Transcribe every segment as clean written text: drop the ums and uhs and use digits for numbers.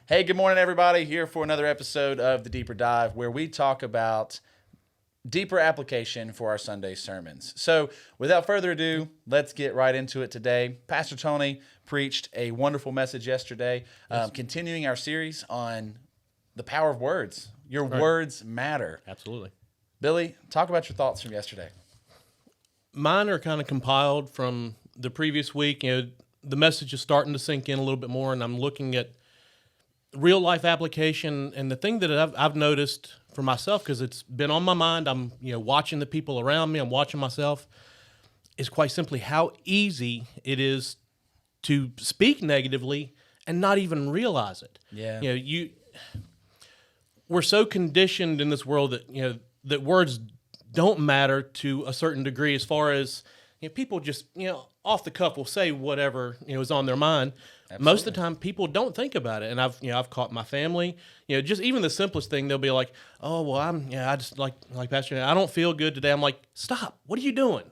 Hey, good morning, everybody. Here for another episode of The Deeper Dive, where we talk about deeper application for our Sunday sermons. So, without further ado, let's get right into it today. Pastor Tony preached a wonderful message yesterday, continuing our series on the power of words. Your words matter. Absolutely. Billy, talk about your thoughts from yesterday. Mine are kind of compiled from the previous week. The message is starting to sink in a little bit more, and I'm looking at real life application. And the thing that I've noticed for myself, because it's been on my mind, I'm watching the people around me, I'm watching myself, is quite simply how easy it is to speak negatively and not even realize it. Yeah. We're so conditioned in this world that that words don't matter to a certain degree, as far as people just off the cuff will say whatever is on their mind. Absolutely. Most of the time, people don't think about it, and I've caught my family. Just even the simplest thing, they'll be like, "Oh, well, I just like Pastor, I don't feel good today." I'm like, "Stop! What are you doing?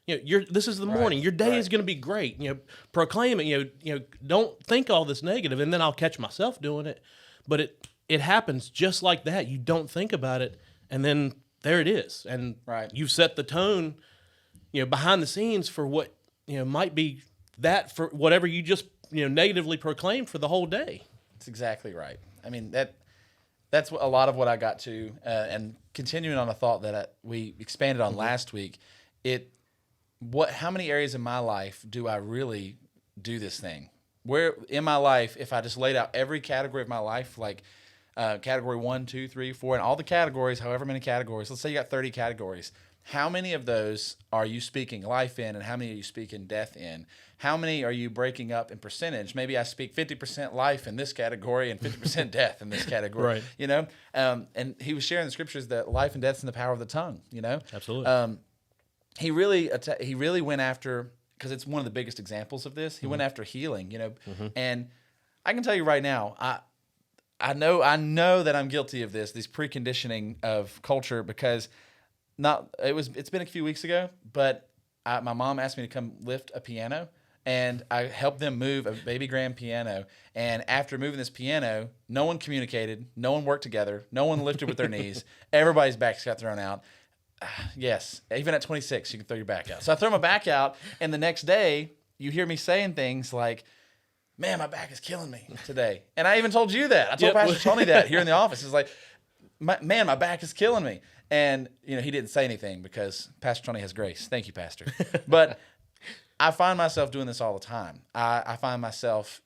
This is the morning. Your day is going to be great. Proclaim it. Don't think all this negative." And then I'll catch myself doing it, but it happens just like that. You don't think about it, and then there it is, and you've set the tone, behind the scenes for what might be that for whatever you just negatively proclaimed for the whole day. That's exactly right. I mean that's a lot of what I got to, and continuing on a thought that we expanded on last week. How many areas in my life do I really do this thing? Where in my life, if I just laid out every category of my life, like category 1, 2, 3, 4, and all the categories, however many categories, let's say you got 30 categories. How many of those are you speaking life in, and how many are you speaking death in? How many are you breaking up in percentage? Maybe I speak 50% life in this category and 50% death in this category. Right. And he was sharing the scriptures that life and death's in the power of the tongue. Absolutely. He really went after, because it's one of the biggest examples of this. He went after healing. And I can tell you right now, I know that I'm guilty of this preconditioning of culture, because it's been a few weeks ago, but my mom asked me to come lift a piano, and I helped them move a baby grand piano. And after moving this piano, no one communicated, no one worked together, no one lifted with their knees. Everybody's backs got thrown out. Yes, even at 26, you can throw your back out. So I throw my back out, and the next day, you hear me saying things like, "Man, my back is killing me today." And I even told you that. I told Pastor Tony that here in the office. It's like, "Man, my back is killing me." And, he didn't say anything, because Pastor Tony has grace. Thank you, Pastor. But I find myself doing this all the time. I find myself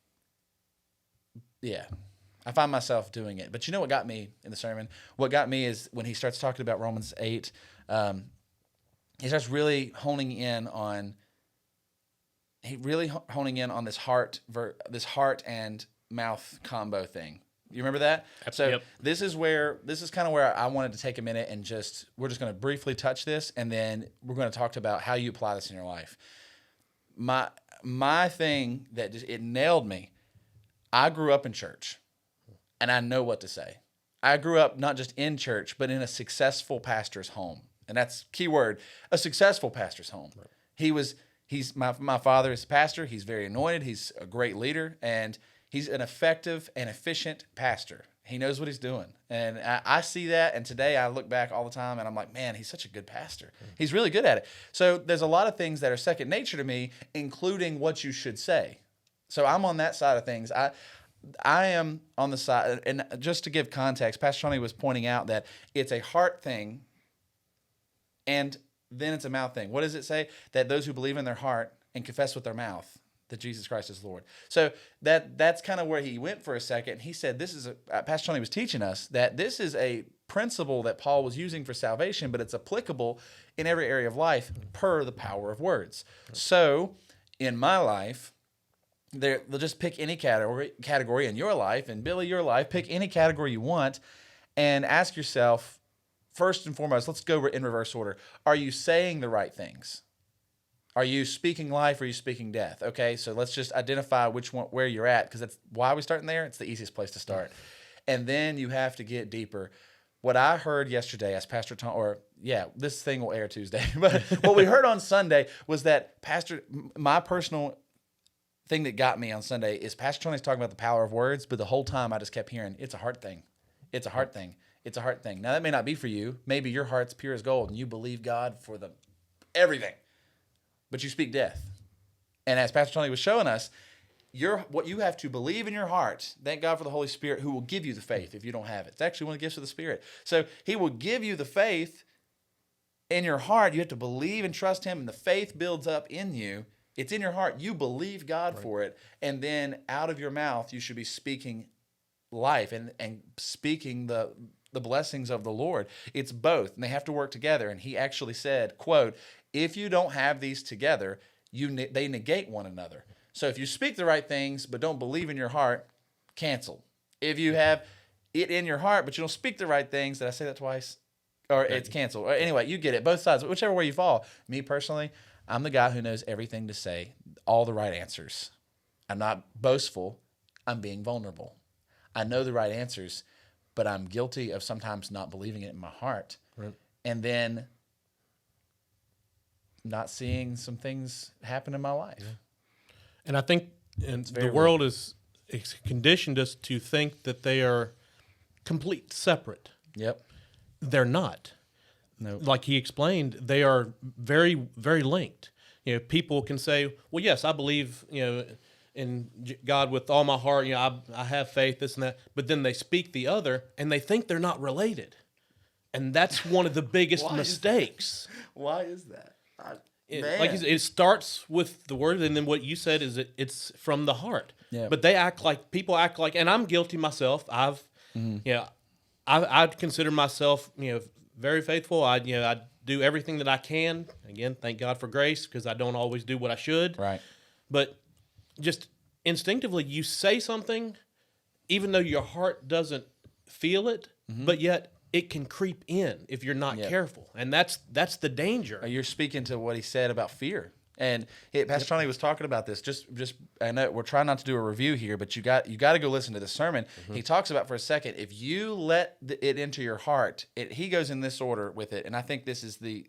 doing it. But you know what got me in the sermon? What got me is when he starts talking about Romans 8, he starts really honing in on this heart and mouth combo thing. You remember that? So Yep. This is kind of where I wanted to take a minute and we're just going to briefly touch this, and then we're going to talk about how you apply this in your life. My thing that it nailed me. I grew up in church, and I know what to say. I grew up not just in church, but in a successful pastor's home, and that's key word: a successful pastor's home. Right. My father is a pastor. He's very anointed. He's a great leader, and he's an effective and efficient pastor. He knows what he's doing. And I see that, and today I look back all the time, and I'm like, man, he's such a good pastor. He's really good at it. So there's a lot of things that are second nature to me, including what you should say. So I'm on that side of things. I am on the side, and just to give context, Pastor Tony was pointing out that it's a heart thing, and then it's a mouth thing. What does it say? That those who believe in their heart and confess with their mouth that Jesus Christ is Lord. So that's kind of where he went for a second. He said Pastor Tony was teaching us that this is a principle that Paul was using for salvation, but it's applicable in every area of life per the power of words. So in my life, they'll just pick any category in your life, and Billy, your life, pick any category you want, and ask yourself, first and foremost, let's go in reverse order. Are you saying the right things? Are you speaking life or are you speaking death? Okay, so let's just identify where you're at, because that's why we're starting there. It's the easiest place to start. And then you have to get deeper. What I heard yesterday as Pastor Tom, this thing will air Tuesday, but what we heard on Sunday was that my personal thing that got me on Sunday is Pastor Tony's talking about the power of words, but the whole time I just kept hearing, it's a heart thing. It's a heart thing. It's a heart thing. Now, that may not be for you. Maybe your heart's pure as gold and you believe God for everything, but you speak death. And as Pastor Tony was showing us, what you have to believe in your heart. Thank God for the Holy Spirit who will give you the faith if you don't have it. It's actually one of the gifts of the Spirit. So he will give you the faith in your heart. You have to believe and trust him, and the faith builds up in you. It's in your heart. You believe God for it, and then out of your mouth you should be speaking life and speaking the blessings of the Lord. It's both, and they have to work together. And he actually said, quote, if you don't have these together, they negate one another. So if you speak the right things but don't believe in your heart, cancel. If you have it in your heart but you don't speak the right things, did I say that twice? Or it's canceled. Or anyway, you get it. Both sides, whichever way you fall. Me personally, I'm the guy who knows everything to say, all the right answers. I'm not boastful. I'm being vulnerable. I know the right answers, but I'm guilty of sometimes not believing it in my heart. Right. And then not seeing some things happen in my life. Yeah. And I think the world is conditioned us to think that they are complete separate. Yep. They're not. No. Like he explained, they are very, very linked. People can say, well, yes, I believe, in God with all my heart. I have faith, this and that. But then they speak the other, and they think they're not related. And that's one of the biggest mistakes. Why is that? Like it starts with the word, and then what you said is it's from the heart. Yeah. But people act like, and I'm guilty myself. I consider myself, very faithful. I do everything that I can. Again, thank God for grace, because I don't always do what I should. Right. But just instinctively, you say something, even though your heart doesn't feel it, but yet it can creep in if you're not careful, and that's the danger. You're speaking to what he said about fear, and Pastor Tony was talking about this. Just I know we're trying not to do a review here, but you got to go listen to the sermon. He talks about for a second, if you let it into your heart, he goes in this order with it, and I think this is the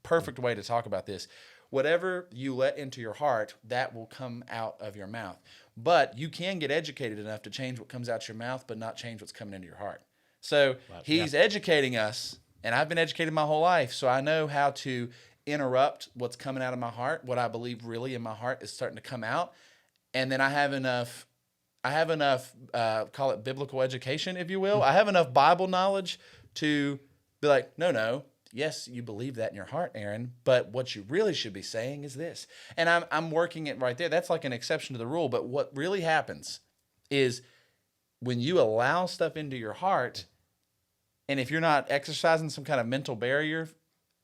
perfect way to talk about this. Whatever you let into your heart, that will come out of your mouth. But you can get educated enough to change what comes out your mouth, but not change what's coming into your heart. So he's educating us, and I've been educated my whole life, so I know how to interrupt what's coming out of my heart. What I believe really in my heart is starting to come out, and then I have enough call it biblical education, if you will. I have enough Bible knowledge to be like, no, yes, you believe that in your heart, Aaron, but what you really should be saying is this. And I'm working it right there. That's like an exception to the rule, but what really happens is when you allow stuff into your heart, and if you're not exercising some kind of mental barrier,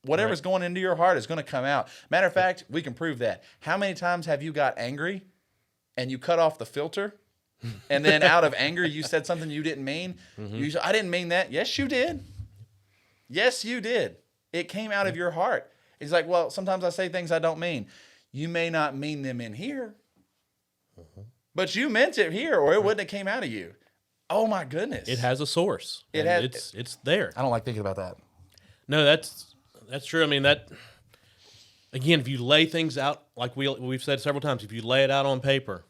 whatever's going into your heart is going to come out. Matter of fact, we can prove that. How many times have you got angry and you cut off the filter, and then out of anger you said something you didn't mean? You said, I didn't mean that. Yes, you did. Yes, you did. It came out of your heart. It's like, well, sometimes I say things I don't mean. You may not mean them in here, but you meant it here, or it wouldn't have came out of you. Oh my goodness! It has a source. It's there. I don't like thinking about that. No, that's true. I mean, that again, if you lay things out like we've said several times, if you lay it out on paper,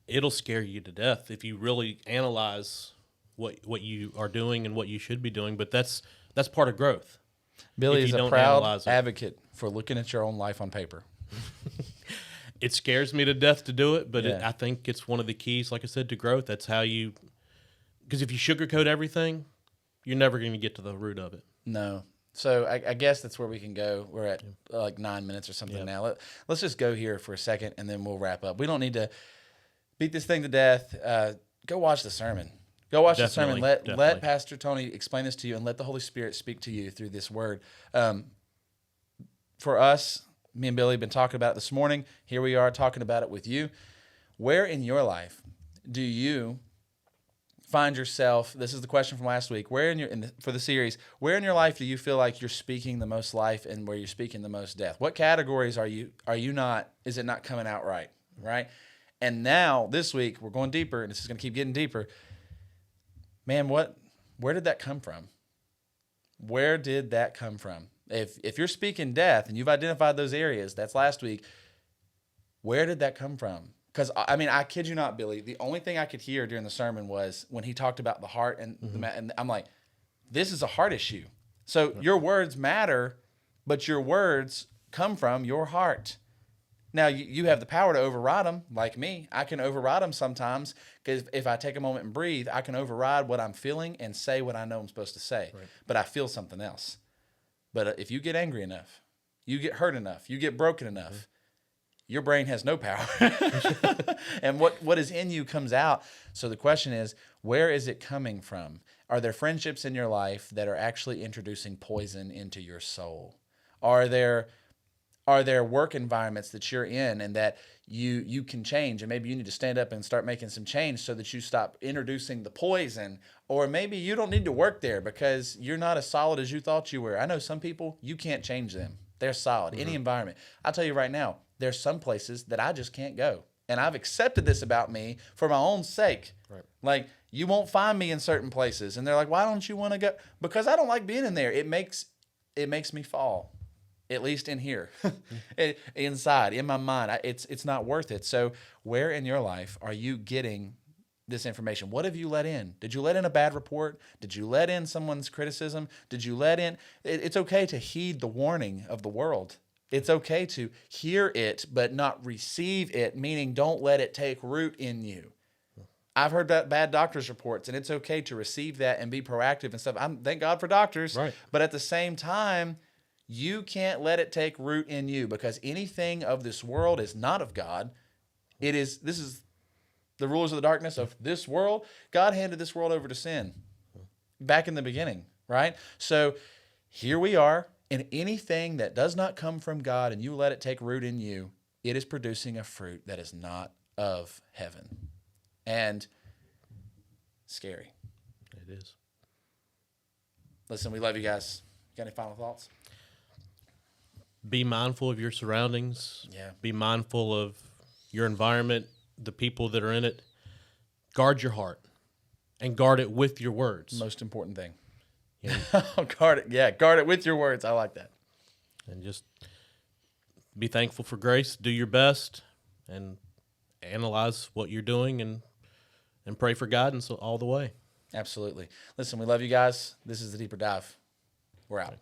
it'll scare you to death if you really analyze what you are doing and what you should be doing. But that's part of growth. Billy is a proud advocate for looking at your own life on paper. It scares me to death to do it, but I think it's one of the keys, like I said, to growth. That's how because if you sugarcoat everything, you're never going to get to the root of it. No. So I guess that's where we can go. We're at like 9 minutes or something now. Let's just go here for a second, and then we'll wrap up. We don't need to beat this thing to death. Go watch the sermon. Go watch the sermon. Let Pastor Tony explain this to you, and let the Holy Spirit speak to you through this word. For us, me and Billy have been talking about it this morning. Here we are talking about it with you. Where in your life do you find yourself? This is the question from last week. For the series, where in your life do you feel like you're speaking the most life and where you're speaking the most death? What categories are you not? Is it not coming out right? Right. And now this week we're going deeper, and this is going to keep getting deeper. Man, where did that come from? Where did that come from? If you're speaking death and you've identified those areas, that's last week, Where did that come from? Because I mean, I kid you not, Billy. The only thing I could hear during the sermon was when he talked about the heart, and and I'm like, this is a heart issue. So your words matter, but your words come from your heart. Now you have the power to override them, like me. I can override them sometimes because if I take a moment and breathe, I can override what I'm feeling and say what I know I'm supposed to say. Right. But I feel something else. But if you get angry enough, you get hurt enough, you get broken enough, your brain has no power. And what is in you comes out. So the question is, where is it coming from? Are there friendships in your life that are actually introducing poison into your soul? Are there work environments that you're in and that you can change, and maybe you need to stand up and start making some change so that you stop introducing the poison? Or maybe you don't need to work there because you're not as solid as you thought you were. I know some people, you can't change them. They're solid. Any environment. I'll tell you right now, there's some places that I just can't go. And I've accepted this about me for my own sake. Right. Like, you won't find me in certain places. And they're like, why don't you want to go? Because I don't like being in there. It makes me fall. At least in here, inside, in my mind, it's not worth it. So where in your life are you getting this information? What have you let in? Did you let in a bad report? Did you let in someone's criticism? Did you let in? It's okay to heed the warning of the world. It's okay to hear it, but not receive it, meaning don't let it take root in you. I've heard that bad doctor's reports, and it's okay to receive that and be proactive and stuff. Thank God for doctors. Right. But at the same time, you can't let it take root in you, because anything of this world is not of God. This is the rulers of the darkness of this world. God handed this world over to sin back in the beginning, right? So here we are, and anything that does not come from God and you let it take root in you, it is producing a fruit that is not of heaven. And scary. It is. Listen, we love you guys. Got any final thoughts? Be mindful of your surroundings. Yeah. Be mindful of your environment, the people that are in it. Guard your heart, and guard it with your words. Most important thing. Yeah. Guard it. Yeah, guard it with your words. I like that. And just be thankful for grace. Do your best, and analyze what you're doing, and pray for guidance all the way. Absolutely. Listen, we love you guys. This is the Deeper Dive. We're out.